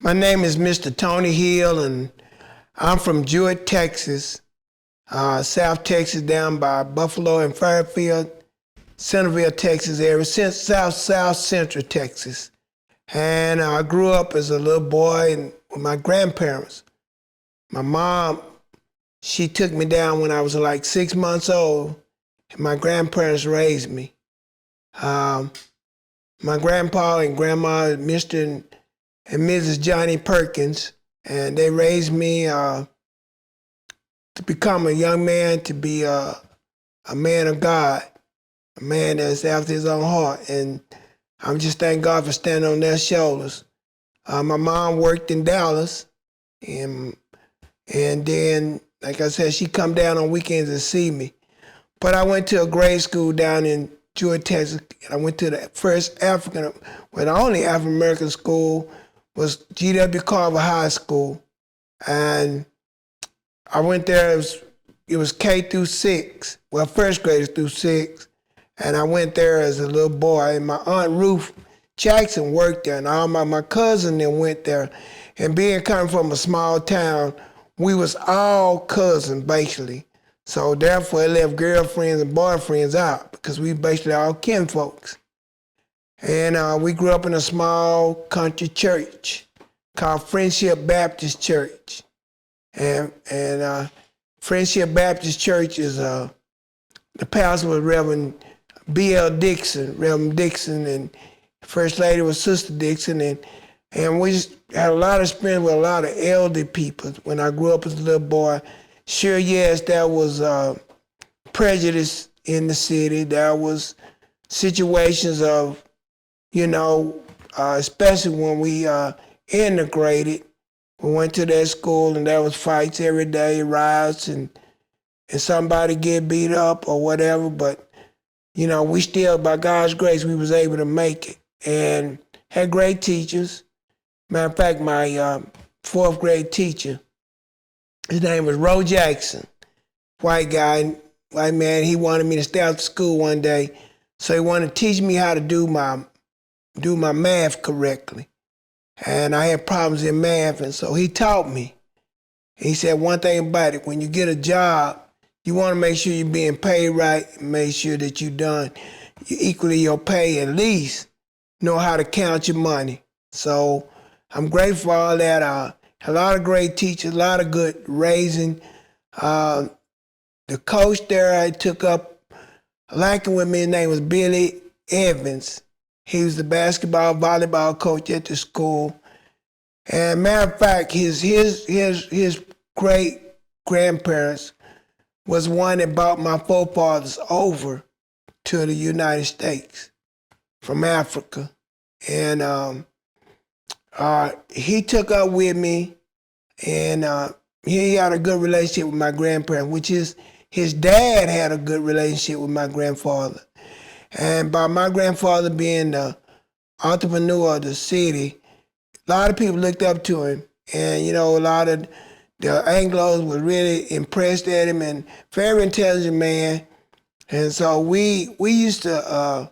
My name is Mr. Tony Hill, and I'm from Jewett, Texas, South Texas, down by Buffalo and Fairfield, Centerville, Texas area, South Central Texas. And I grew up as a little boy with my grandparents. My mom, she took me down when I was like 6 months old, and my grandparents raised me. My grandpa and grandma, Mr. and Mrs. Johnny Perkins, and they raised me to become a young man, to be a man of God, a man that's after his own heart. And I'm just thank God for standing on their shoulders. My mom worked in Dallas, and then, like I said, she come down on weekends to see me. But I went to a grade school down in Jewett, Texas. I went to the first the only African American school was G.W. Carver High School. And I went there, it was K through 6, well, first grade through 6. And I went there as a little boy. And my Aunt Ruth Jackson worked there, and all my cousin then went there. And coming from a small town, we was all cousins, basically. So therefore, it left girlfriends and boyfriends out because we basically all kinfolks. And we grew up in a small country church called Friendship Baptist Church. And Friendship Baptist Church is, the pastor was Reverend B.L. Dixon, Reverend Dixon, and First Lady was Sister Dixon. And we just had a lot of experience with a lot of elderly people when I grew up as a little boy. Sure, yes, there was prejudice in the city. There was situations of, especially when we integrated. We went to that school and there was fights every day, riots, and somebody get beat up or whatever. But, we still, by God's grace, we was able to make it and had great teachers. Matter of fact, my fourth grade teacher, his name was Roe Jackson, white guy, white man. He wanted me to stay after school one day, so he wanted to teach me how to do my math correctly. And I had problems in math, and so he taught me. He said one thing about it: when you get a job, you want to make sure you're being paid right, and make sure that you equally your pay, at least know how to count your money. So I'm grateful for all that. A lot of great teachers, a lot of good raising. The coach there, I took up liking with me. His name was Billy Evans. He was the basketball, volleyball coach at the school. And matter of fact, his great grandparents was one that brought my forefathers over to the United States from Africa. And he took up with me, and he had a good relationship with my grandparents, which is his dad had a good relationship with my grandfather. And by my grandfather being the entrepreneur of the city, a lot of people looked up to him. And, a lot of the Anglos were really impressed at him, and very intelligent man. And so we used to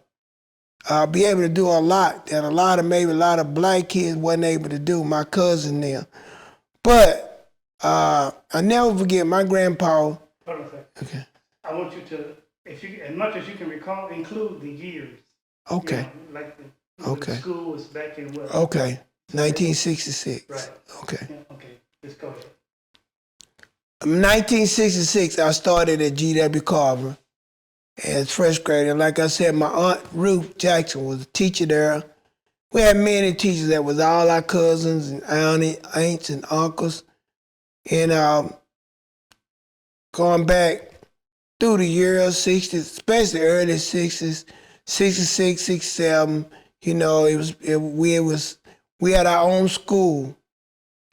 be able to do a lot that a lot of black kids wasn't able to do, my cousin there. But I never forget my grandpa. Hold on a second. Okay. I want you to, as much as you can recall, include the years. Okay. The school was back in what? Okay. 1966. Right. Okay. Yeah, okay. Just go ahead. 1966, I started at G.W. Carver as first grader. Like I said, my Aunt Ruth Jackson was a teacher there. We had many teachers that was all our cousins and aunts and uncles. And going back through the years, 60s, especially early 60s, 66, 67, we had our own school.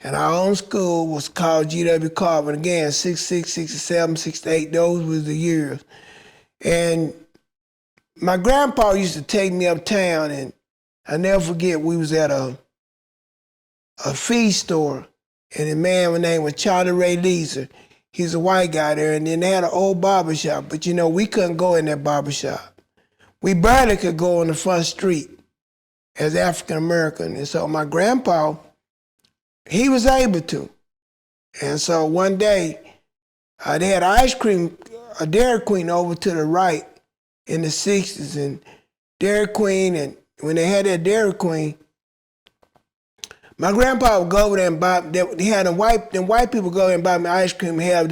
And our own school was called G.W. Carver. And again, 66, 67, 68, those was the years. And my grandpa used to take me uptown, and I never forget, we was at a feed store, and the man, his name was Charlie Ray Leeser. He's a white guy there, and then they had an old barbershop. But we couldn't go in that barbershop. We barely could go on the front street as African American. And so my grandpa he was able to. And so one day, they had ice cream, a Dairy Queen over to the right in the 60s. And Dairy Queen, and when they had that Dairy Queen, my grandpa would go over there and buy, they had them white people go there and buy me ice cream and have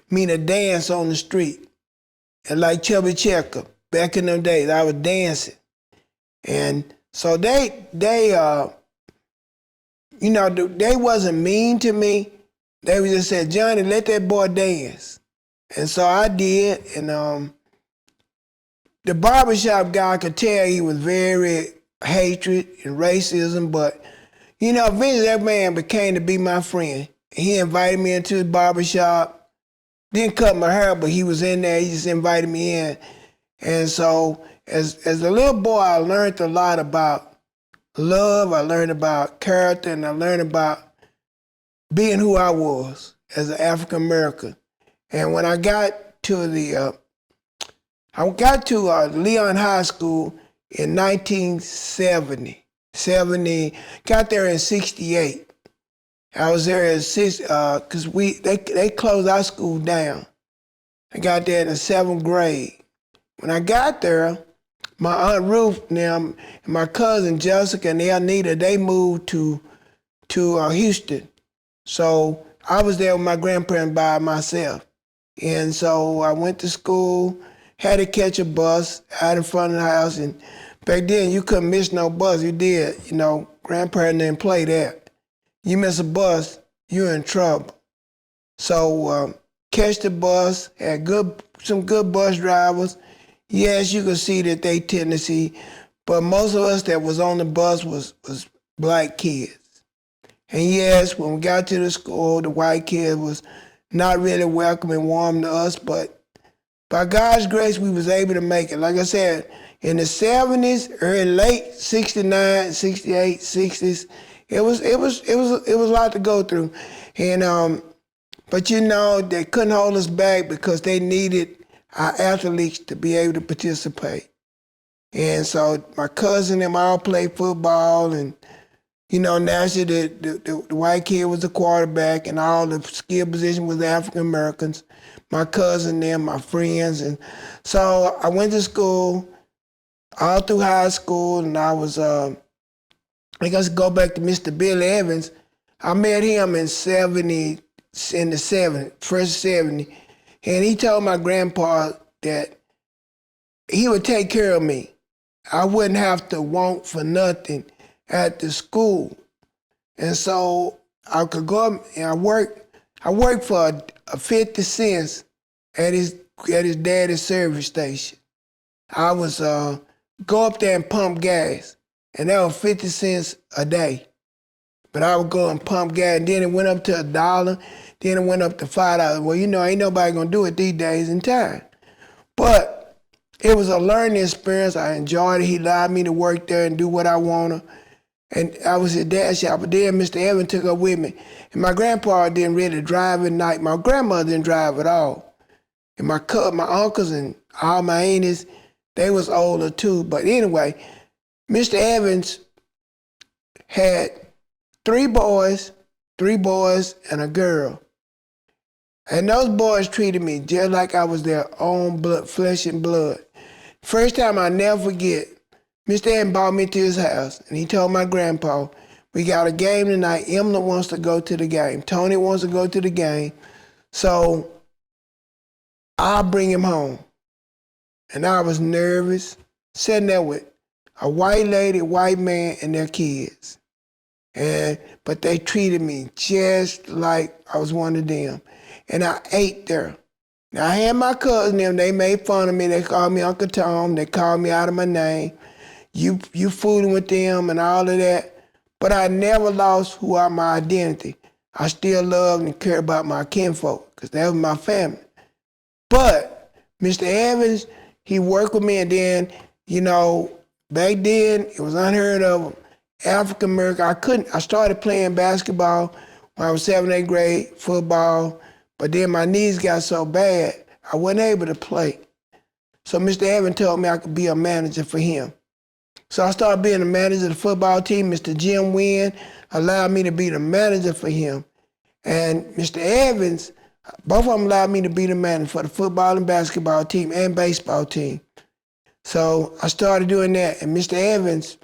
me to dance on the street. And like Chubby Checker, back in them days, I was dancing. And so they wasn't mean to me. They just said, Johnny, let that boy dance. And so I did. And the barbershop guy could tell he was very hatred and racism, but eventually that man became to be my friend. He invited me into his barbershop. Didn't cut my hair, but he was in there. He just invited me in. And so as a little boy, I learned a lot about love. I learned about character, and I learned about being who I was as an African American. And when I got to Leon High School in 1970. Got there in 68. I was there at because they closed our school down. I got there in the 7th grade. When I got there, my Aunt Ruth and my cousin Jessica and Elnita, they moved to Houston. So I was there with my grandparents by myself. And so I went to school, had to catch a bus out in front of the house. And back then, you couldn't miss no bus. You did. Grandparents didn't play that. You miss a bus, you're in trouble. So catch the bus, had some good bus drivers. Yes, you could see that they tendency, but most of us that was on the bus was black kids. And yes, when we got to the school, the white kid was not really welcome and warm to us, but by God's grace, we was able to make it. Like I said, in the 70s, late 69, 68, 60s, it was a lot to go through. And but they couldn't hold us back because they needed our athletes to be able to participate. And so my cousin and I all played football, and naturally the white kid was the quarterback, and all the skill position was the African Americans. My cousin and my friends, and so I went to school all through high school, and I was I guess go back to Mr. Billy Evans. I met him in the 70, and he told my grandpa that he would take care of me. I wouldn't have to want for nothing at the school. And so I could go up and I worked for 50 cents at his daddy's service station. I was go up there and pump gas, and that was 50 cents a day. But I would go and pump gas, and then it went up to $1, then it went up to $5. Well, ain't nobody gonna do it these days in time. But it was a learning experience. I enjoyed it. He allowed me to work there and do what I wanted. And I was at dad's shop, but then Mr. Evans took up with me. And my grandpa didn't really drive at night. My grandmother didn't drive at all. And my uncles and all my aunties, they was older too. But anyway, Mr. Evans had three boys and a girl. And those boys treated me just like I was their own blood, flesh and blood. First time I never forget, Mr. Evans brought me to his house, and he told my grandpa, we got a game tonight. Emma wants to go to the game. Tony wants to go to the game. So I'll bring him home. And I was nervous, sitting there with a white lady, white man, and their kids. But they treated me just like I was one of them. And I ate there. Now, I had my cousin, them, they made fun of me. They called me Uncle Tom. They called me out of my name. You fooling with them and all of that. But I never lost my identity. I still loved and cared about my kinfolk, because that was my family. But Mr. Evans, he worked with me, and then, back then, it was unheard of. African American, I started playing basketball when I was 7th, 8th grade, football, but then my knees got so bad, I wasn't able to play. So Mr. Evans told me I could be a manager for him. So I started being the manager of the football team. Mr. Jim Wynn allowed me to be the manager for him. And Mr. Evans, both of them allowed me to be the manager for the football and basketball team and baseball team. So I started doing that. And Mr. Evans,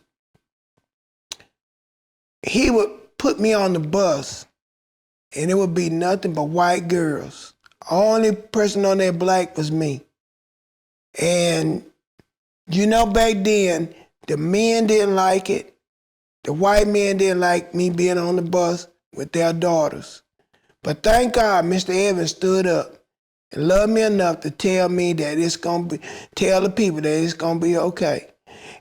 he would put me on the bus, and it would be nothing but white girls. Only person on there black was me. And you know, back then, the men didn't like it. The white men didn't like me being on the bus with their daughters. But thank God Mr. Evans stood up and loved me enough to tell me that tell the people that it's gonna be okay.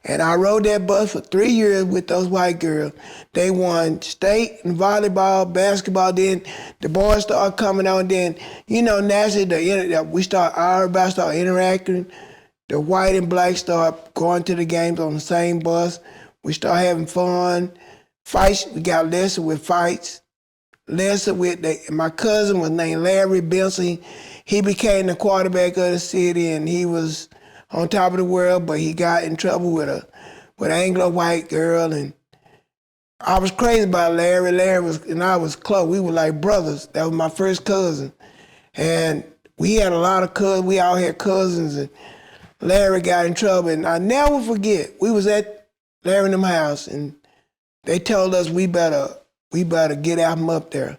And I rode that bus for 3 years with those white girls. They won state and volleyball, basketball. Then the boys started coming on. Then, you know, naturally, everybody started interacting. The white and black start going to the games on the same bus. We start having fun. Fights, we got lesser with fights. My cousin was named Larry Benson. He became the quarterback of the city, and he was on top of the world, but he got in trouble with an Anglo-white girl, and I was crazy about Larry. And I was close. We were like brothers. That was my first cousin. And we had a lot of cousins. We all had cousins, and Larry got in trouble. And I never forget, we was at Larry and them house, and they told us we better get out from up there,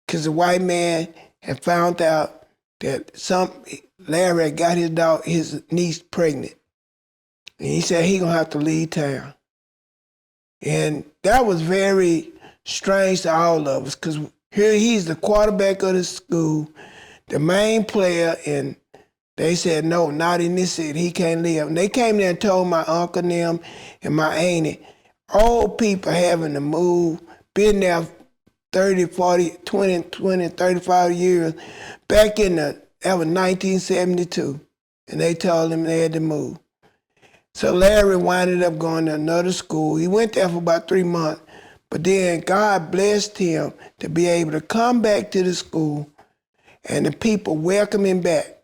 because the white man had found out that Larry had got his niece pregnant. And he said he gonna have to leave town. And that was very strange to all of us, because here he's the quarterback of the school, the main player, and they said, no, not in this city, he can't live. And they came there and told my uncle and them and my auntie, old people having to move, been there 30, 40, 20, 35 years, back in that was 1972, and they told him they had to move. So Larry winded up going to another school. He went there for about 3 months, but then God blessed him to be able to come back to the school, and the people welcomed him back,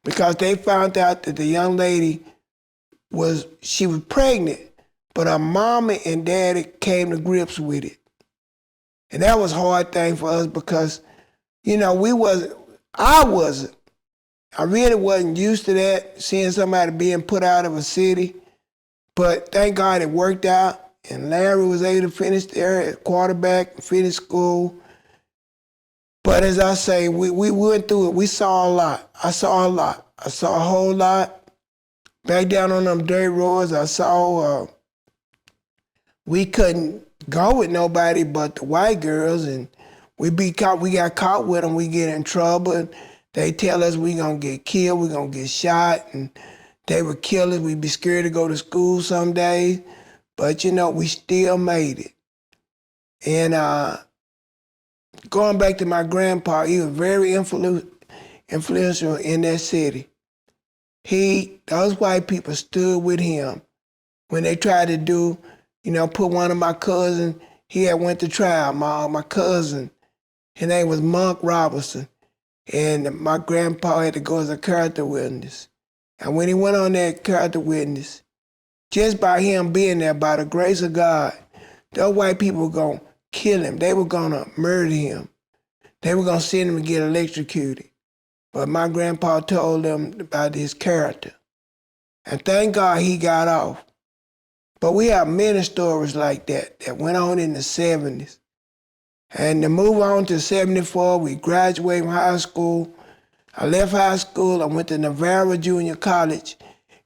because they found out that the young lady was pregnant, but her mama and daddy came to grips with it. And that was a hard thing for us, because, you know, I really wasn't used to that, seeing somebody being put out of a city. But thank God it worked out, and Larry was able to finish there at quarterback, finish school. But as I say, we went through it. We saw a lot. I saw a whole lot. Back down on them dirt roads, I saw we couldn't go with nobody but the white girls, and we got caught with them, we get in trouble, and they tell us we gonna get killed, we gonna get shot, and they would kill us. We'd be scared to go to school some days, but you know, we still made it. And going back to my grandpa, he was very influential in that city. Those white people stood with him when they tried to put one of my cousins, he had went to trial, my cousin. His name was Monk Robinson. And my grandpa had to go as a character witness. And when he went on that character witness, just by him being there, by the grace of God, those white people were going to kill him. They were going to murder him. They were going to send him to get electrocuted. But my grandpa told them about his character. And thank God he got off. But we have many stories like that went on in the 70s. And to move on to 74, we graduated from high school. I left high school. I went to Navarro Junior College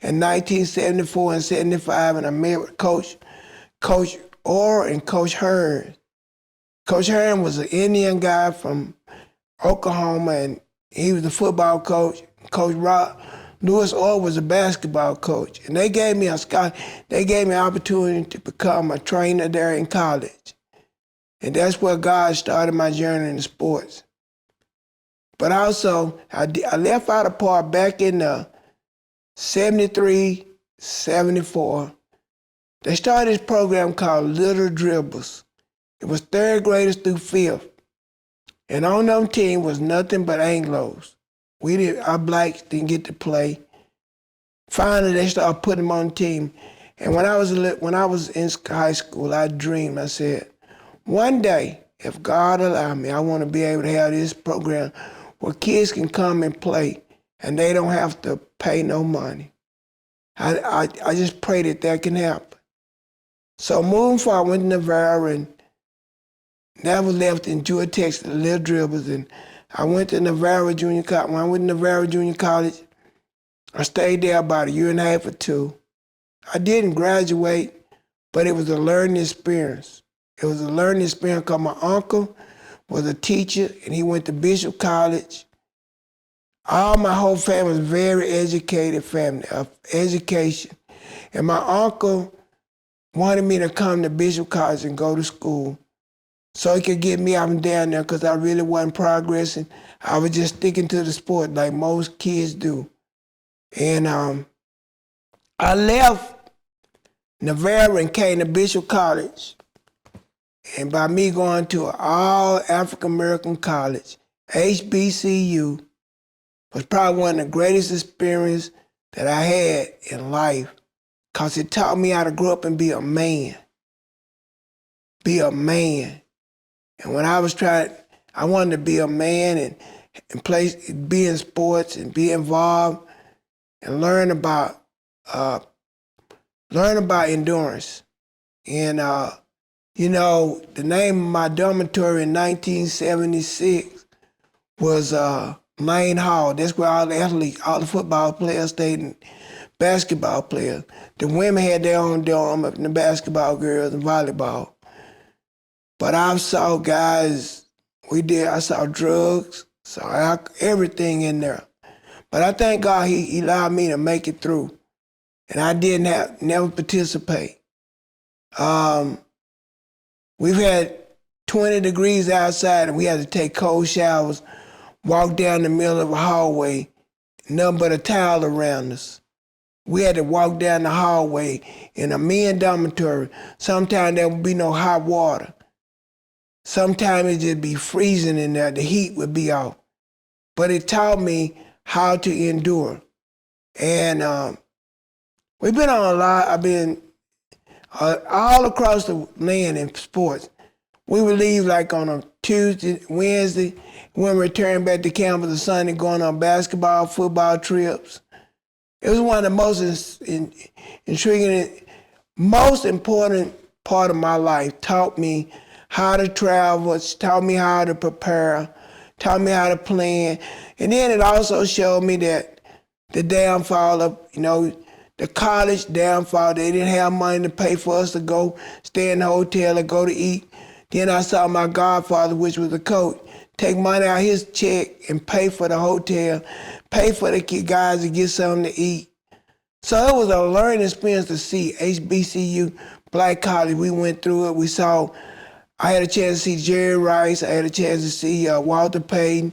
in 1974 and 75, and I met with Coach Orr and Coach Hearn. Coach Hearn was an Indian guy from Oklahoma, and he was the football coach. Coach Lewis Orr was a basketball coach, and they gave me an opportunity to become a trainer there in college. And that's where God started my journey in sports. But also, I left out a part back in 73, 74. They started this program called Little Dribbles. It was third graders through fifth. And on them team was nothing but Anglos. Our blacks didn't get to play. Finally, they started putting them on the team. And when I was in high school, I dreamed. I said, one day, if God allow me, I want to be able to have this program where kids can come and play, and they don't have to pay no money. I just pray that can happen. So moving forward, I went to Navarre and never left in Georgia, Texas, the Little Dribbles, and I went to Navarre Junior College. When I went to Navarre Junior College, I stayed there about a year and a half or two. I didn't graduate, but it was a learning experience. It was a learning experience because my uncle was a teacher and he went to Bishop College. My whole family was very educated family, of education. And my uncle wanted me to come to Bishop College and go to school so he could get me up and down there because I really wasn't progressing. I was just sticking to the sport like most kids do. And I left Navarre and came to Bishop College. And by me going to an all African American college, HBCU, was probably one of the greatest experiences that I had in life because it taught me how to grow up and be a man. Be a man. And when I was I wanted to be a man and be in sports and be involved and learn about endurance. And the name of my dormitory in 1976 was Lane Hall. That's where all the athletes, all the football players stayed and basketball players. The women had their own dorm, and the basketball girls and volleyball. But I saw guys, I saw drugs, saw everything in there. But I thank God he allowed me to make it through. And I never participate. We've had 20 degrees outside and we had to take cold showers, walk down the middle of a hallway, nothing but a towel around us. We had to walk down the hallway in a men's dormitory. Sometimes there would be no hot water. Sometimes it'd just be freezing in there. The heat would be off. But it taught me how to endure. And we've been on a lot. I've been all across the land in sports. We would leave like on a Tuesday, Wednesday, when we return back to campus on Sunday, going on basketball, football trips. It was one of the most intriguing, most important part of my life. Taught me how to travel, taught me how to prepare, taught me how to plan. And then it also showed me that the downfall of, the college downfall. They didn't have money to pay for us to go stay in the hotel or go to eat. Then I saw my godfather, which was a coach, take money out of his check and pay for the hotel, pay for the guys to get something to eat. So it was a learning experience to see HBCU, Black College. We went through it. I had a chance to see Jerry Rice. I had a chance to see Walter Payton.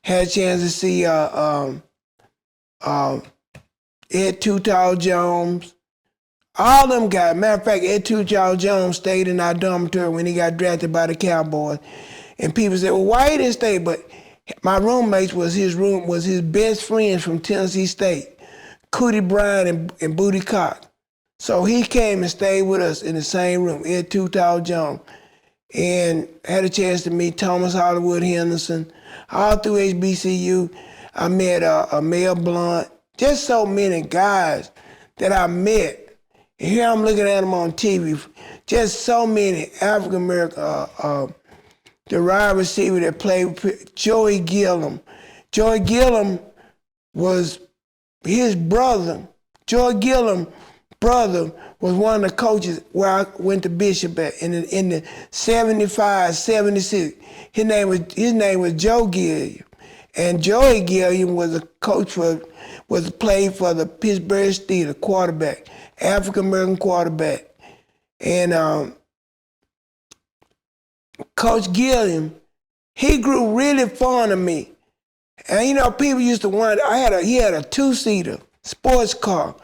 Had a chance to see Ed Too Tall Jones. All them guys. Matter of fact, Ed Too Tall Jones stayed in our dormitory when he got drafted by the Cowboys. And people said, well, why he didn't stay? But my roommates was his best friends from Tennessee State, Cootie Bryan and Booty Cox. So he came and stayed with us in the same room, Ed Too Tall Jones. And had a chance to meet Thomas Hollywood Henderson. All through HBCU, I met Mel Blunt. Just so many guys that I met. And here I'm looking at them on TV. Just so many African American, the wide receiver that played with Joey Gillum. Joey Gillum was his brother. Joey Gillum brother was one of the coaches where I went to Bishop at in the 75, 76. His name was Joe Gilliam. And Joey Gilliam was a coach played for the Pittsburgh Steelers, quarterback, African-American quarterback. And Coach Gilliam, he grew really fond of me. And people used to wonder, he had a two-seater sports car.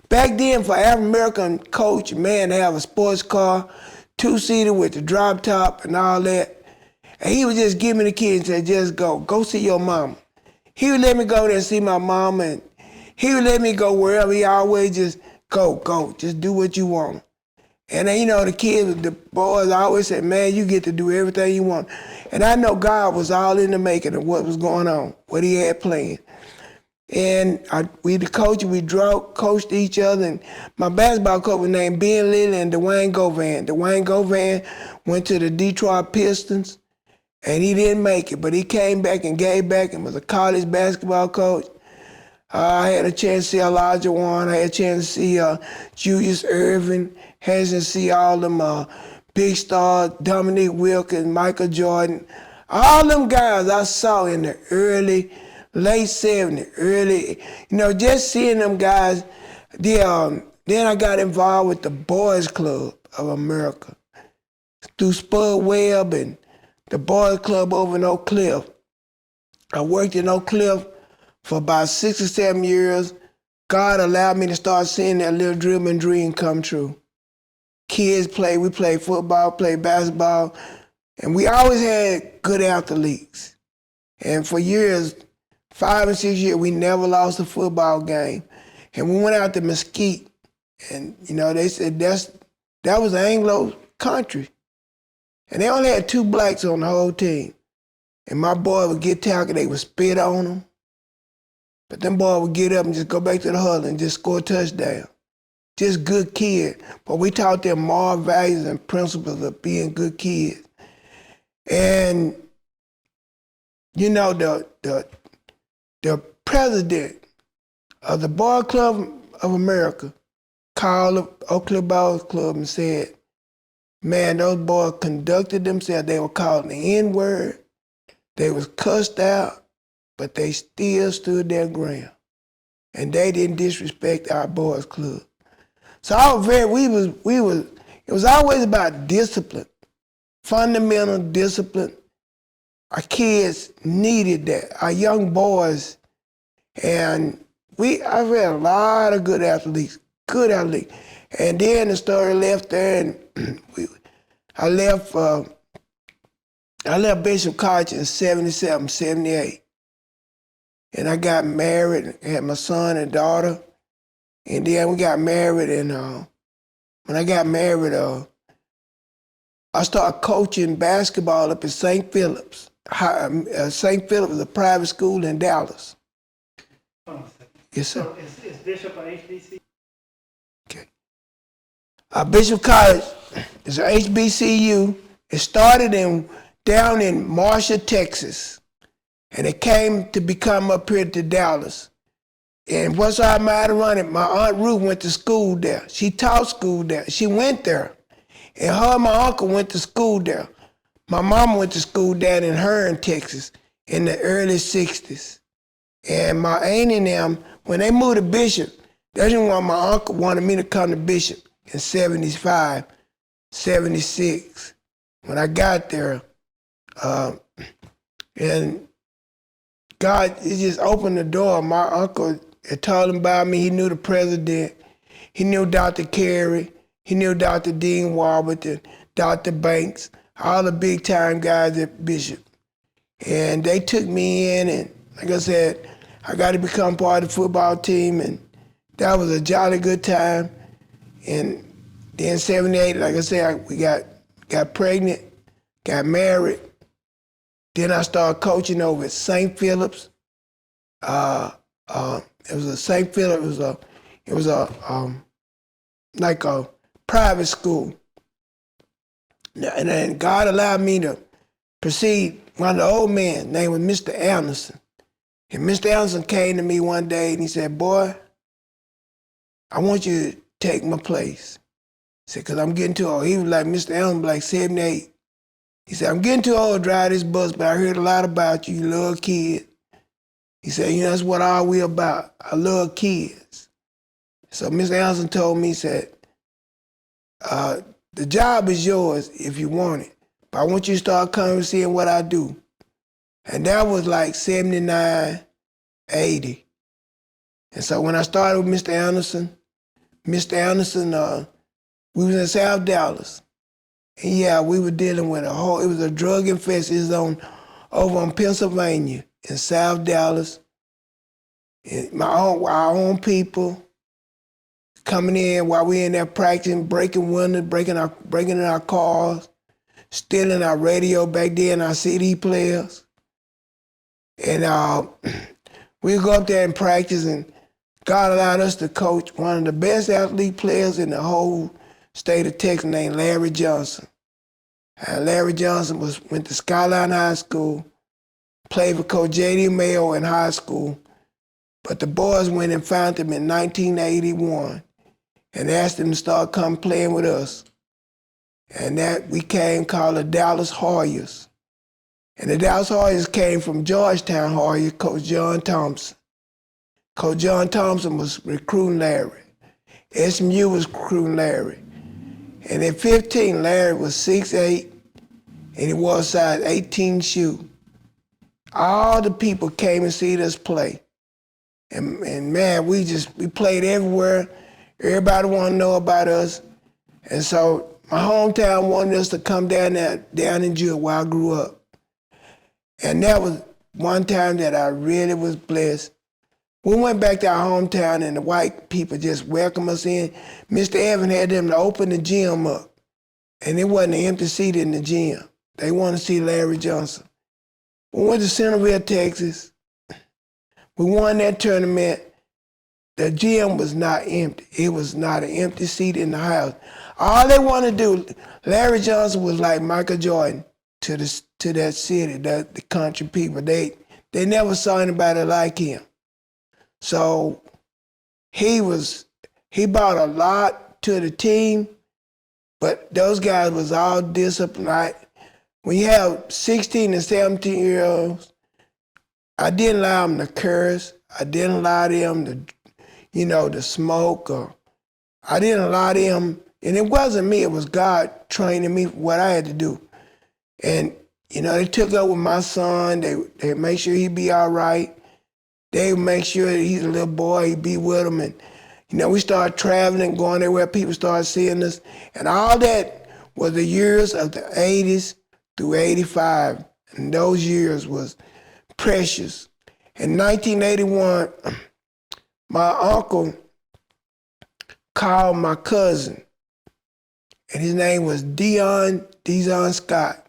Back then, for African-American coach, man, to have a sports car, two-seater with the drop top and all that. And he would just give me the key and say, just go see your mama. He would let me go there and see my mama, and he would let me go wherever. He always just Go. Just do what you want. And then, the kids, the boys always said, man, you get to do everything you want. And I know God was all in the making of what was going on, what he had planned. And the coaches, coached each other. And my basketball coach was named Ben Lilly and Dwayne Govan. Dwayne Govan went to the Detroit Pistons, and he didn't make it. But he came back and gave back and was a college basketball coach. I had a chance to see Elijah Warren. I had a chance to see Julius Erving. Had a chance to see all them big stars, Dominique Wilkins, Michael Jordan. All them guys I saw in the late 70s, just seeing them guys. Then I got involved with the Boys Club of America through Spud Webb and the Boys Club over in Oak Cliff. I worked in Oak Cliff for about 6 or 7 years. God allowed me to start seeing that little dream come true. Kids we played football, played basketball, and we always had good athletes. And for years, 5 and 6 years, we never lost a football game. And we went out to Mesquite, and they said that was Anglo country. And they only had 2 blacks on the whole team. And my boy would get tackled, they would spit on them. But them boys would get up and just go back to the huddle and just score a touchdown. Just good kids. But we taught them moral values and principles of being good kids. And, the president of the Boys Club of America called the Oak Cliff Boys Club and said, man, those boys conducted themselves. They were called the N-word. They was cussed out, but they still stood their ground. And they didn't disrespect our boys club. So it was always about discipline, fundamental discipline. Our kids needed that, our young boys. And I read a lot of good athletes. And then the story left there, and I left Bishop College in 77, 78. And I got married, had my son and daughter. And then we got married, and when I got married, I started coaching basketball up at St. Philip's. St. Philip's is a private school in Dallas. Yes, sir. So is Bishop an HBC? Okay. Bishop College is an HBCU. It started down in Marshall, Texas, and it came to become up here to Dallas. And once I might have run it, my Aunt Ruth went to school there. She taught school there. She went there. And her and my uncle went to school there. My mama went to school down in Hearne, Texas, in the early 60s. And my aunt and them, when they moved to Bishop, that's why my uncle wanted me to come to Bishop in 75, 76. When I got there, and God, it just opened the door. My uncle had told him about me. He knew the president. He knew Dr. Carey. He knew Dr. Dean Warburton, Dr. Banks, all the big time guys at Bishop. And they took me in, and like I said, I got to become part of the football team, and that was a jolly good time. And then 78, like I said, we got pregnant, got married. Then I started coaching over at St. Philip's. It was a St. Philip's. It was like a private school. And then God allowed me to proceed. One of the old men, named was Mr. Anderson. And Mr. Anderson came to me one day and he said, boy, I want you to take my place. He said, because I'm getting too old. He was like, Mr. Anderson, like 78. He said, I'm getting too old to drive this bus, but I heard a lot about you. You love kids. He said, that's what all we about. I love kids. So Mr. Anderson told me, he said, the job is yours if you want it, but I want you to start coming and seeing what I do. And that was like 79, 80. And so when I started with Mr. Anderson, we was in South Dallas. And yeah, we were dealing with it was a drug infestation over on Pennsylvania in South Dallas. And our own people coming in while we in there practicing, breaking windows, breaking in our cars, stealing our radio back then, our CD players. And we'd go up there and practice, and God allowed us to coach one of the best athlete players in the whole state of Texas named Larry Johnson. Larry Johnson went to Skyline High School, played for Coach J.D. Mayo in high school, but the boys went and found him in 1981 and asked him to come playing with us. And that we came called the Dallas Hoyas. And the Dallas Hoyas came from Georgetown Hoya, Coach John Thompson. Coach John Thompson was recruiting Larry. SMU was recruiting Larry. And at 15, Larry was 6'8", and he wore a size 18 shoe. All the people came and see us play. And man, we played everywhere. Everybody wanted to know about us. And so my hometown wanted us to come down in Jewett where I grew up. And that was one time that I really was blessed. We went back to our hometown and the white people just welcomed us in. Mr. Evans had them to open the gym up. And there wasn't an empty seat in the gym. They wanted to see Larry Johnson. We went to Centerville, Texas. We won that tournament. The gym was not empty. It was not an empty seat in the house. All they wanted to do, Larry Johnson was like Michael Jordan to that city, the country people. They never saw anybody like him. So he brought a lot to the team, but those guys was all disciplined. When you have 16 and 17-year-olds, I didn't allow them to curse. I didn't allow them to smoke. Or I didn't allow them, and it wasn't me, it was God training me for what I had to do. And, they took up with my son. They make sure he be all right. They make sure that he's a little boy, he be with them. And, we started traveling, going everywhere, people started seeing us. And all that was the years of the 80s through 85. And those years was precious. In 1981, my uncle called my cousin, and his name was Dion Scott.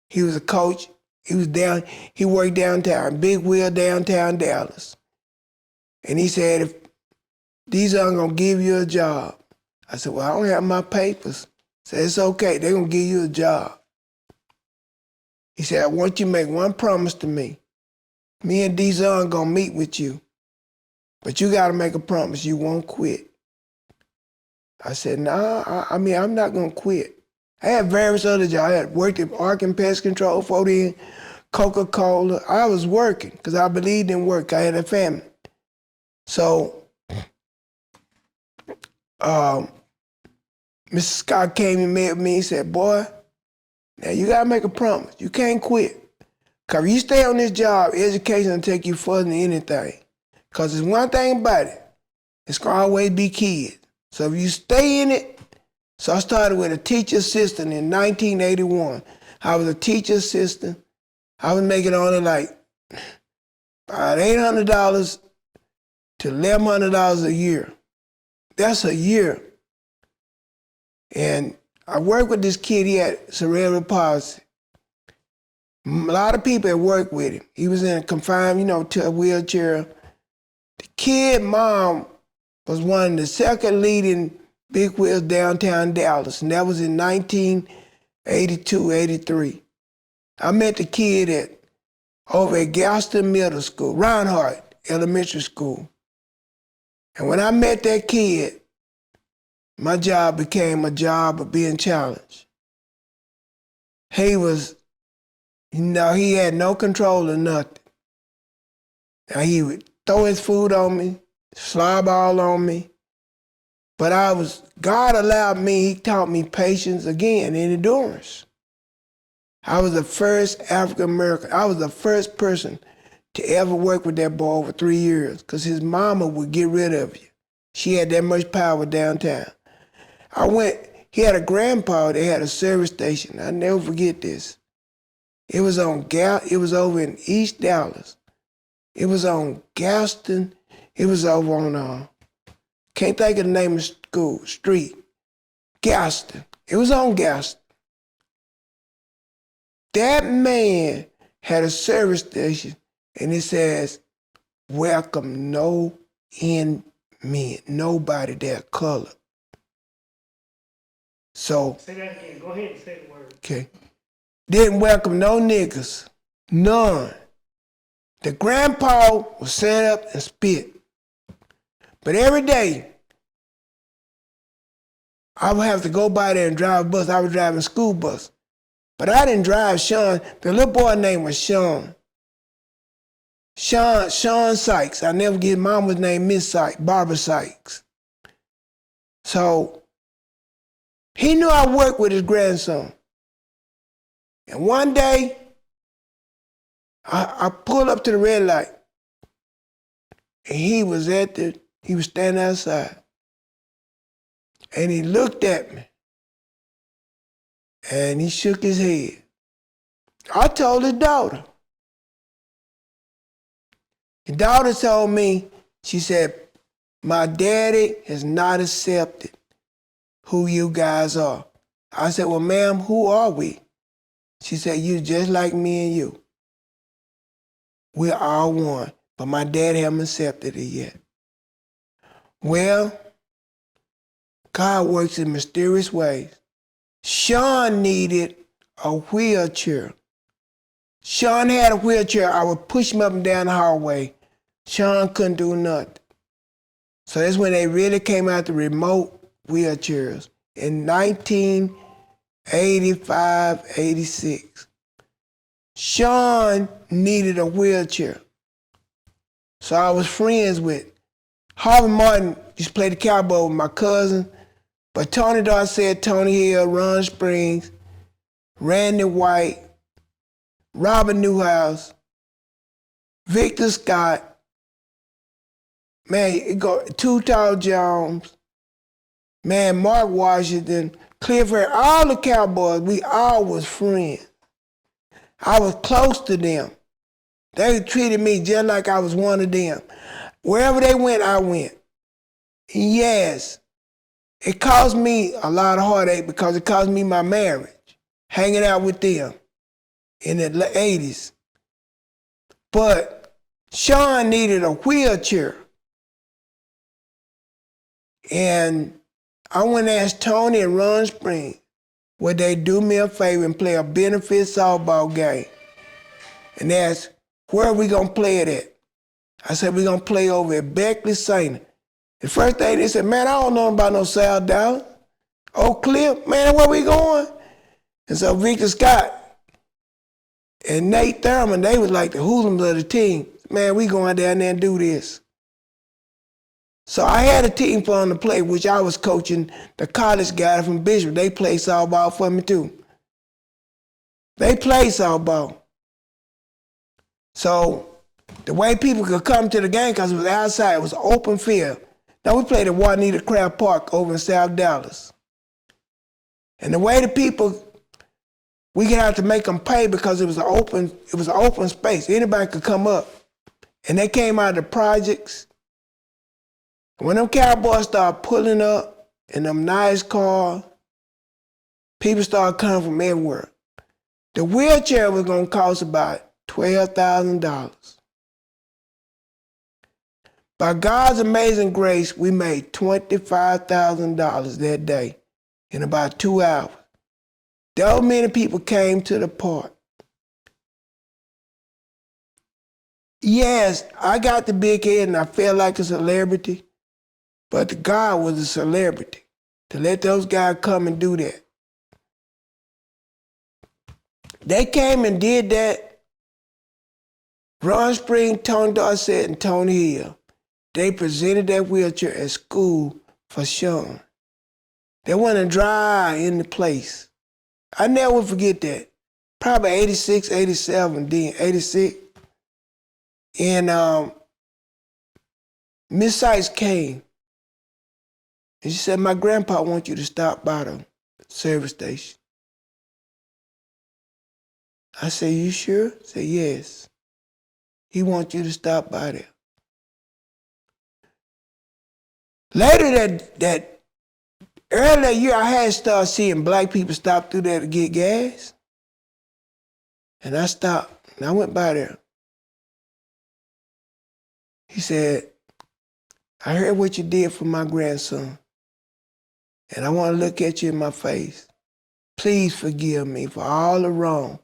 He was a coach. He worked downtown, Big Wheel, downtown Dallas. And he said, if Dion gonna give you a job. I said, well, I don't have my papers. He said, it's okay, they're gonna give you a job. He said, I want you to make one promise to me. Me and Dion gonna meet with you, but you gotta make a promise you won't quit. I said, nah, I'm not gonna quit. I had various other jobs. I had worked at Ark and Pest Control, 40 Coca-Cola. I was working because I believed in work. I had a family. So Mr. Scott came and met me and said, boy, now you gotta make a promise. You can't quit. Because if you stay on this job, education will take you further than anything. Because there's one thing about it. It's going to always be kids. So if you stay in it, so I started with a teacher assistant in 1981. I was a teacher assistant. I was making only like about $800 to $1,100 a year. That's a year. And I worked with this kid, he had cerebral palsy. A lot of people had worked with him. He was in a confined, to a wheelchair. The kid mom was one of the second leading big wheels downtown Dallas, and that was in 1982, 83. I met the kid over at Galston Middle School, Reinhardt Elementary School. And when I met that kid, my job became a job of being challenged. He was, he had no control of nothing. Now he would throw his food on me, slob all on me. But God allowed me, he taught me patience again and endurance. I was the first African American, I was the first person to ever work with that boy over 3 years because his mama would get rid of you. She had that much power downtown. He had a grandpa that had a service station. I'll never forget this. It was over in East Dallas. It was on Galston. It was over on, can't think of the name of the street, Gaston. It was on Gaston. That man had a service station, and it says, welcome no in men, nobody there colored. So, Say that again. Go ahead and say the word. okay. Didn't welcome no niggas, none. The grandpa was set up and spit. But every day, I would have to go by there and drive a bus. I was driving a school bus. But I didn't drive Sean. The little boy's name was Sean. Sean Sykes. I never get his mom was named Miss Sykes, Barbara Sykes. So he knew I worked with his grandson. And one day, I pulled up to the red light. And he was standing outside. And he looked at me. And he shook his head. I told his daughter. His daughter told me, she said, my daddy has not accepted who you guys are. I said, well, ma'am, who are we? She said, you just like me and you. We're all one, but my dad haven't accepted it yet. Well, God works in mysterious ways. Sean needed a wheelchair. Sean had a wheelchair. I would push him up and down the hallway. Sean couldn't do nothing. So that's when they really came out the remote wheelchairs in 1985, 86. Sean needed a wheelchair. So I was friends with Harvey Martin. Used to play the cowboy with my cousin. But Tony Dorsett, Tony Hill, Ron Springs, Randy White, Robert Newhouse, Victor Scott, man, it go Too Tall Jones, man, Mark Washington, Clifford, all the cowboys, we all was friends. I was close to them. They treated me just like I was one of them. Wherever they went, I went. Yes. It caused me a lot of heartache because it caused me my marriage, hanging out with them in the 80s. But Sean needed a wheelchair. And I went and asked Tony and Ron Spring, would they do me a favor and play a benefit softball game? And they asked, where are we going to play it at? I said, we're going to play over at Beckley Center. The first thing they said, man, I don't know about no South Dallas. Oak Cliff, man, where we going? And so Victor Scott and Nate Thurman, they was like the hoodlums of the team. Man, we going down there and do this. So I had a team for them to play, which I was coaching the college guys from Bishop. They played softball for me too. They played softball. So the way people could come to the game, because it was outside, it was an open field. Now we played at Juanita Craft Park over in South Dallas. And the way the people, we could have to make them pay because it was an open space. Anybody could come up. And they came out of the projects. When them cowboys started pulling up in them nice cars, people started coming from everywhere. The wheelchair was going to cost about $12,000. By God's amazing grace, we made $25,000 that day in about 2 hours. That many people came to the park. Yes, I got the big head and I felt like a celebrity, but God was a celebrity to let those guys come and do that. They came and did that. Ron Spring, Tony Dorsett, and Tony Hill. They presented that wheelchair at school for Sean. They went and dry in the place. I never forget that. Probably 86, 87, then 86. And Miss Sykes came. And she said, my grandpa wants you to stop by the service station. I said, you sure? I said, yes. He wants you to stop by there. Later Earlier that year, I had started seeing black people stop through there to get gas. And I stopped, and I went by there. He said, I heard what you did for my grandson, and I want to look at you in my face. Please forgive me for all the wrong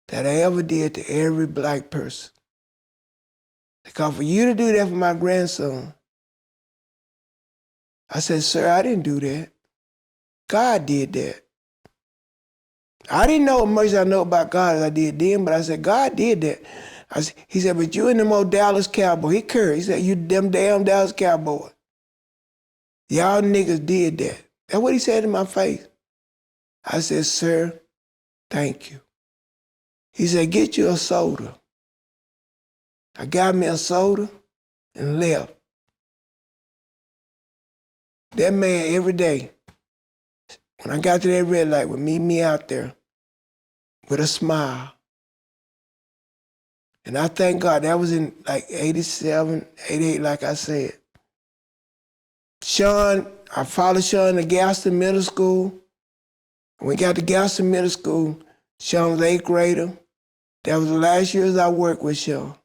that I ever did to every black person. Because for you to do that for my grandson, I said, sir, I didn't do that. God did that. I didn't know as much as I know about God as I did then, but I said, God did that. He said, but you and them old Dallas Cowboys. He cursed. He said, you them damn Dallas Cowboys. Y'all niggas did that. That's what he said in my face. I said, sir, thank you. He said, get you a soda. I got me a soda and left. That man every day, when I got to that red light, would meet me out there with a smile. And I thank God, that was in like 87, 88, like I said. Sean, I followed Sean to Galveston Middle School. When we got to Galveston Middle School, Sean was 8th grader. That was the last years I worked with Sean.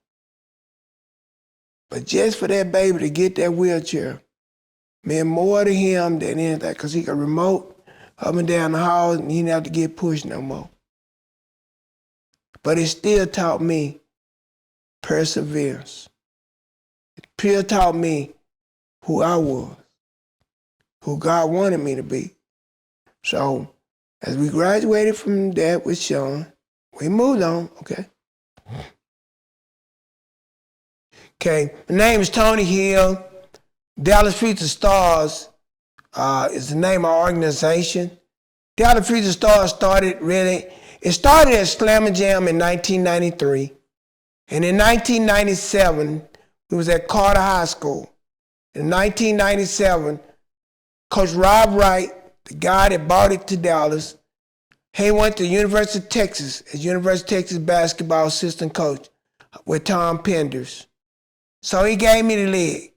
But just for that baby to get that wheelchair meant more to him than anything, because he could remote up and down the hall and he didn't have to get pushed no more. But it still taught me perseverance. It still taught me who I was, who God wanted me to be. So as we graduated from that with Sean, we moved on, okay? Okay, my name is Tony Hill. Dallas Future Stars is the name of our organization. Dallas Future Stars started as Slam and Jam in 1993. And in 1997, we was at Carter High School. In 1997, Coach Rob Wright, the guy that brought it to Dallas, he went to University of Texas as University of Texas basketball assistant coach with Tom Penders. So he gave me the league.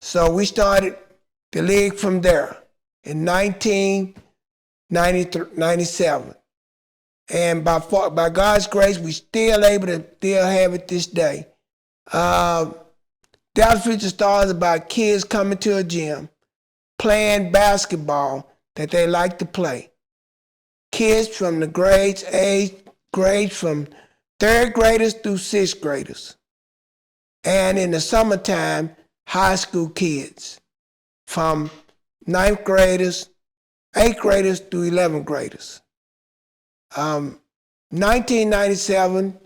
So we started the league from there in 1997. And by God's grace, we still able to still have it this day. Dallas Future Stars is about kids coming to a gym, playing basketball that they like to play. Kids from the grades from 3rd graders through 6th graders. And in the summertime, high school kids from 9th graders, 8th graders through 11th graders. 1997,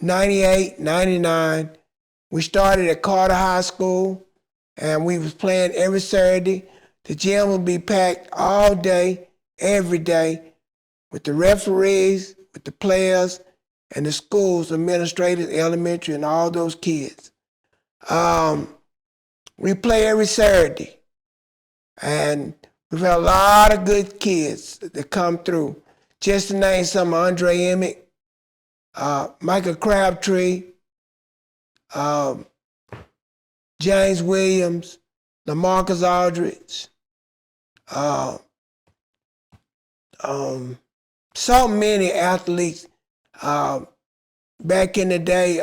98, 99, we started at Carter High School, and we was playing every Saturday. The gym would be packed all day, every day, with the referees, with the players, and the school's administrators, elementary, and all those kids. We play every Saturday, and we've had a lot of good kids that come through. Just to name some, Andre Emmett, Michael Crabtree, James Williams, LaMarcus Aldridge, so many athletes. Back in the day,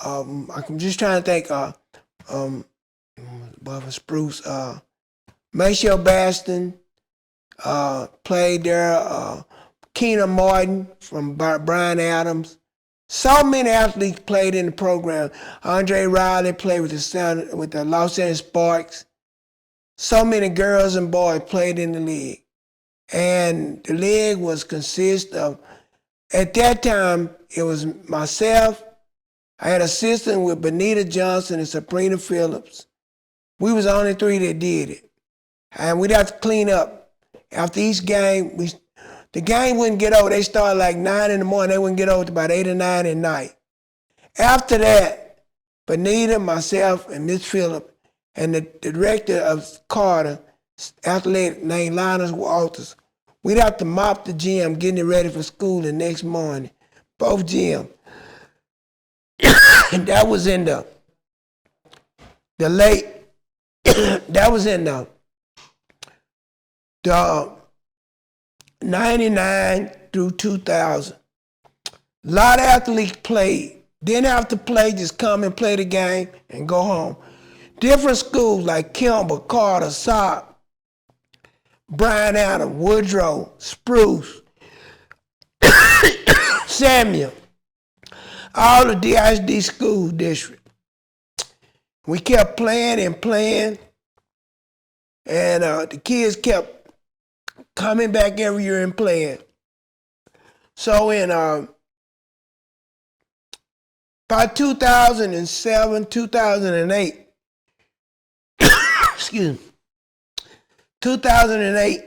I'm just trying to think, Bubba Spruce, Maceo Baston played there, Keenan Martin from Bryan Adams. So many athletes played in the program. Andre Riley played with the Los Angeles Sparks. So many girls and boys played in the league. And the league was consist of, at that time, it was myself. I had an assistant with Benita Johnson and Sabrina Phillips. We was the only 3 that did it. And we'd have to clean up. After each game, the game wouldn't get over. They started like 9 in the morning. They wouldn't get over to about 8 or 9 at night. After that, Benita, myself, and Miss Phillips, and the director of Carter, athlete named Linus Walters, we'd have to mop the gym, getting it ready for school the next morning. Both gyms. And that was in the late that was in the 99 through 2000. A lot of athletes played. Didn't have to play, just come and play the game and go home. Different schools like Kimball, Carter, Saab, Bryan Adams, Woodrow, Spruce, Samuel, all the DISD school district. We kept playing and playing, and the kids kept coming back every year and playing. So in by 2007, 2008, excuse me, 2008,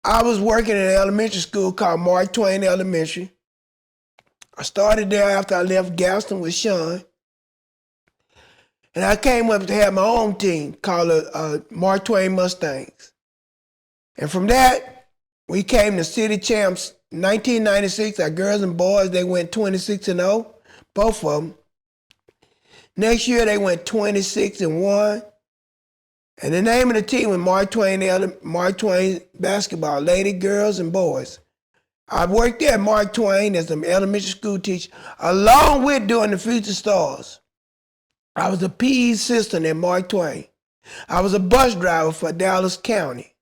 I was working in an elementary school called Mark Twain Elementary. I started there after I left Gaston with Sean. And I came up to have my own team called Mark Twain Mustangs. And from that, we came to city champs. 1996, our girls and boys, they went 26-0, both of them. Next year, they went 26-1. And the name of the team was Mark Twain Basketball, lady, girls, and boys. I worked there at Mark Twain as an elementary school teacher, along with doing the Future Stars. I was a PE assistant at Mark Twain. I was a bus driver for Dallas County.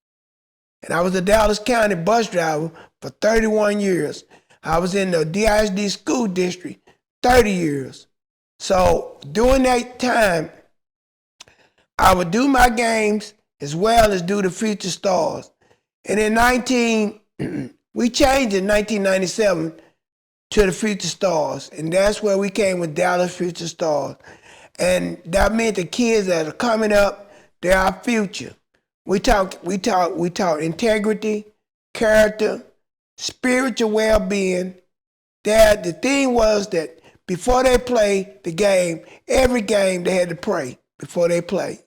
And I was a Dallas County bus driver for 31 years. I was in the DISD school district 30 years. So during that time, I would do my games as well as do the Future Stars. And in we changed in 1997 to the Future Stars. And that's where we came with Dallas Future Stars. And that meant the kids that are coming up, they're our future. We taught integrity, character, spiritual well-being. The thing was that before they played the game, every game they had to pray before they played.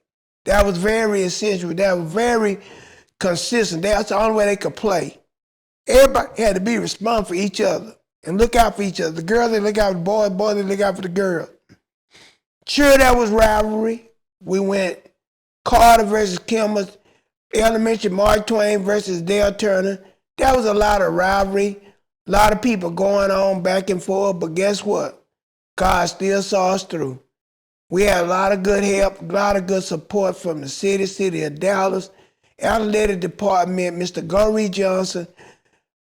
That was very essential. That was very consistent. That's the only way they could play. Everybody had to be responsible for each other and look out for each other. The girls, they look out for the boys, boys, they look out for the girls. Sure, that was rivalry. We went Carter versus Kimball, elementary Mark Twain versus Dale Turner. That was a lot of rivalry, a lot of people going on back and forth, but guess what? God still saw us through. We had a lot of good help, a lot of good support from the city of Dallas, athletic department, Mr. Goree Johnson.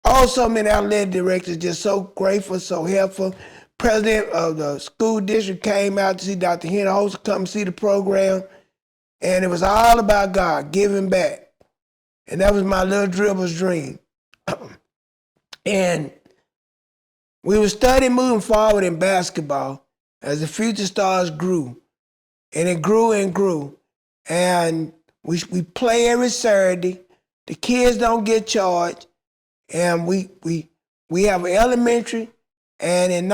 Also, many athletic directors just so grateful, so helpful. President of the school district came out to see Dr. Henry Host come see the program. And it was all about God, giving back. And that was my little dribbler's dream. And we were studying moving forward in basketball as the Future Stars grew. And it grew and grew. And we play every Saturday. The kids don't get charged. And we have an elementary. And in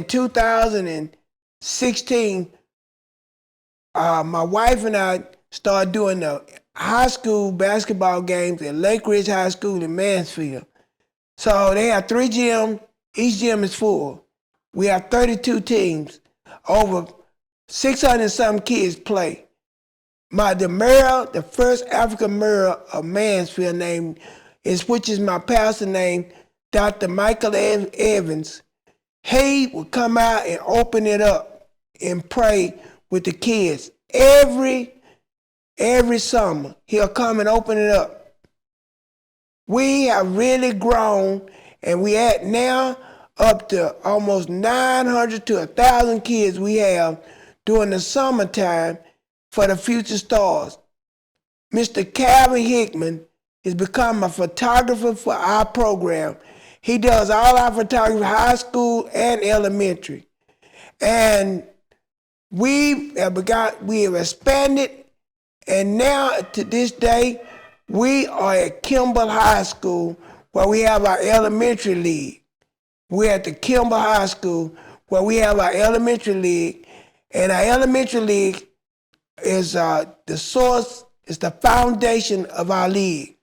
2016, my wife and I started doing the high school basketball games at Lake Ridge High School in Mansfield. So they have 3 gyms. Each gym is full. We have 32 teams. Over 600 and some kids play. The mayor, the first African mayor of Mansfield which is my pastor name, Dr. Michael Evans. He would come out and open it up and pray with the kids. Every summer, he'll come and open it up. We have really grown, and we at now up to almost 900 to 1,000 kids we have during the summertime for the Future Stars. Mr. Calvin Hickman has become a photographer for our program. He does all our photography, high school and elementary. And we have expanded, and now to this day, we are at Kimball High School where we have our elementary league. We're at the Kimball High School where we have our elementary league, and our elementary league is the source, is the foundation of our league.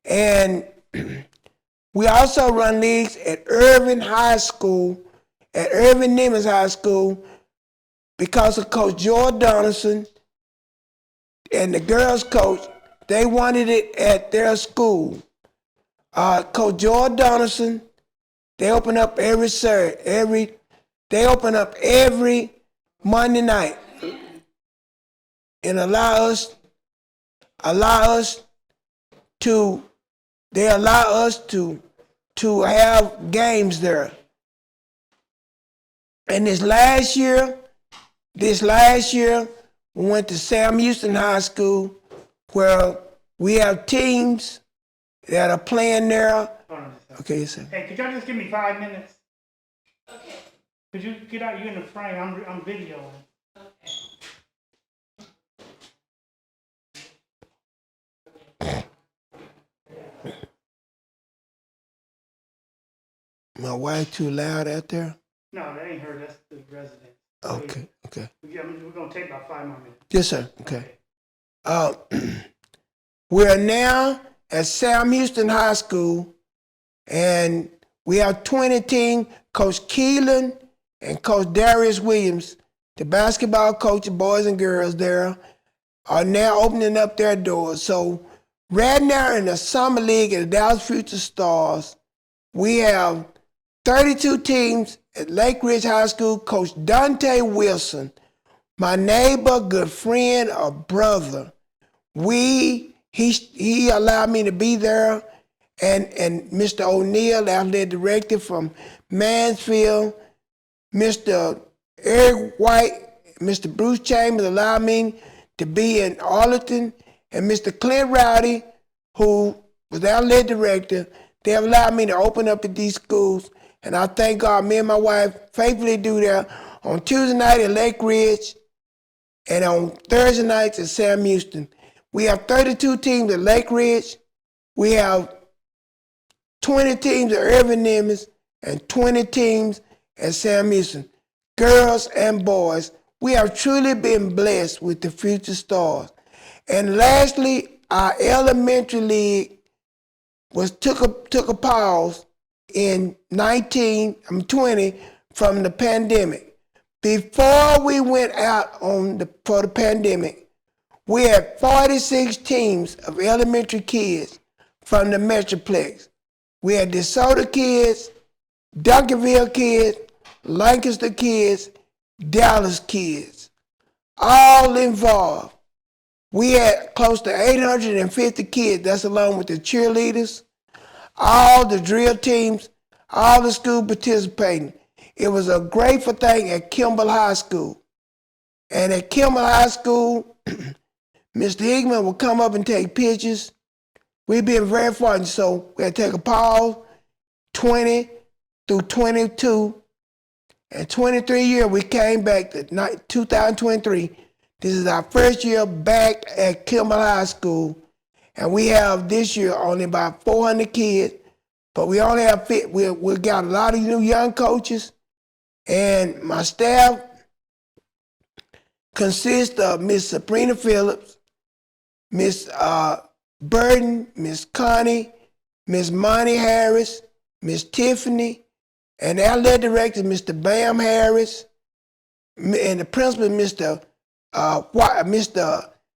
And we also run leagues at Irving High School, at Irving Nimitz High School, because of Coach George Donaldson and the girls' coach. They wanted it at their school. Coach George Donaldson, they open up every Monday night and allow us to have games there. And this last year, we went to Sam Houston High School, where we have teams that are playing there. Hold on a second. Okay, sir. Hey, could y'all just give me 5 minutes? Okay. Could you get out? You in the frame? I'm videoing. My wife too loud out there? No, that ain't her. That's the resident. Okay, okay. We're going to take about 5 more minutes. Yes, sir. Okay. We're now at Sam Houston High School, and we have 20 teams. Coach Keelan and Coach Darius Williams, the basketball coaches, boys and girls there, are now opening up their doors. So right now in the Summer League at the Dallas Future Stars, we have 32 teams at Lake Ridge High School. Coach Dante Wilson, my neighbor, good friend, or brother, he allowed me to be there, and Mr. O'Neill, the athletic director from Mansfield, Mr. Eric White, Mr. Bruce Chambers allowed me to be in Arlington, and Mr. Clint Rowdy, who was the athletic director. They have allowed me to open up at these schools, and I thank God me and my wife faithfully do that on Tuesday night at Lake Ridge and on Thursday nights at Sam Houston. We have 32 teams at Lake Ridge. We have 20 teams at Irving Nimitz and 20 teams at Sam Houston. Girls and boys, we have truly been blessed with the Future Stars. And lastly, our elementary league took a pause in 20 from the pandemic. Before we went out for the pandemic, we had 46 teams of elementary kids from the Metroplex. We had DeSoto kids, Duncanville kids, Lancaster kids, Dallas kids, all involved. We had close to 850 kids, that's along with the cheerleaders, all the drill teams, all the school participating. It was a grateful thing at Kimball High School. And at Kimball High School, Mr. Hickman will come up and take pictures. We've been very fortunate, so we had to take a pause, 20 through 22. And 23 years, we came back to 2023. This is our first year back at Kimball High School. And we have this year only about 400 kids, but we only have, we got a lot of new young coaches. And my staff consists of Miss Sabrina Phillips, Miss Burton, Miss Connie, Miss Monty Harris, Miss Tiffany, and the athletic director, Mr. Bam Harris, and the principal, Mr.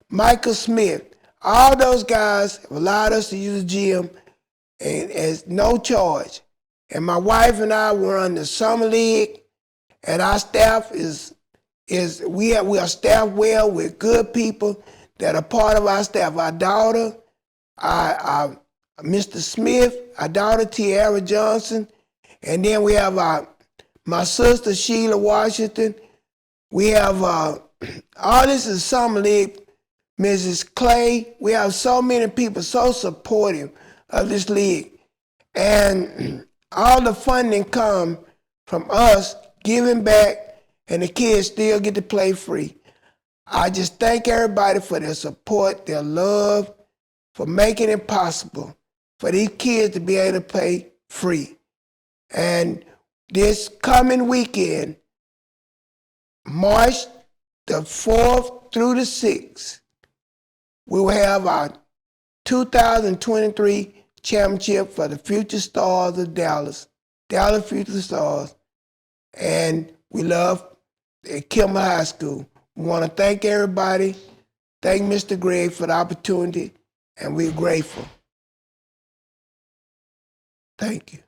Michael Smith. All those guys have allowed us to use the gym and as no charge. And my wife and I were on the Summer League, and our staff we are staffed well with good people that are part of our staff. Our daughter, Mr. Smith, our daughter Tiara Johnson, and then we have my sister Sheila Washington. We have all this is Summer League, Mrs. Clay. We have so many people so supportive of this league, and all the funding come from us giving back, and the kids still get to play free. I just thank everybody for their support, their love, for making it possible for these kids to be able to play free. And this coming weekend, March the 4th through the 6th, we will have our 2023 championship for the Future Stars of Dallas Future Stars. And we love at Kilmer High School. We want to thank everybody. Thank Mr. Gregg for the opportunity, and we're grateful. Thank you.